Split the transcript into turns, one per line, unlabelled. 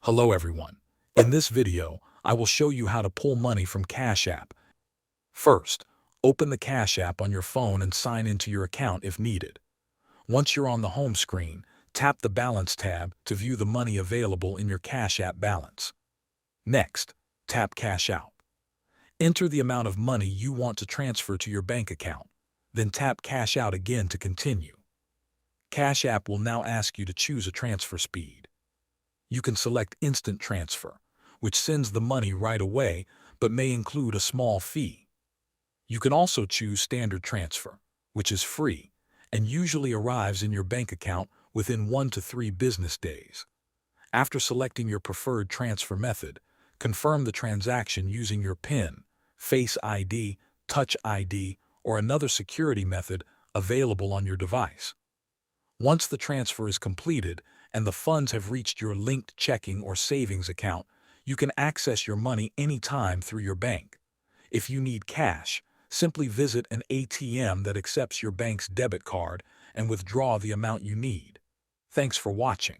Hello everyone. In this video, I will show you how to pull money from Cash App. First, open the Cash App on your phone and sign into your account if needed. Once you're on the home screen, tap the Balance tab to view the money available in your Cash App balance. Next, tap Cash Out. Enter the amount of money you want to transfer to your bank account, then tap Cash Out again to continue. Cash App will now ask you to choose a transfer speed. You can select Instant Transfer, which sends the money right away but may include a small fee. You can also choose Standard Transfer, which is free and usually arrives in your bank account within 1 to 3 business days. After selecting your preferred transfer method, confirm the transaction using your PIN, Face ID, Touch ID, or another security method available on your device. Once the transfer is completed and the funds have reached your linked checking or savings account, you can access your money anytime through your bank. If you need cash, simply visit an ATM that accepts your bank's debit card and withdraw the amount you need. Thanks for watching.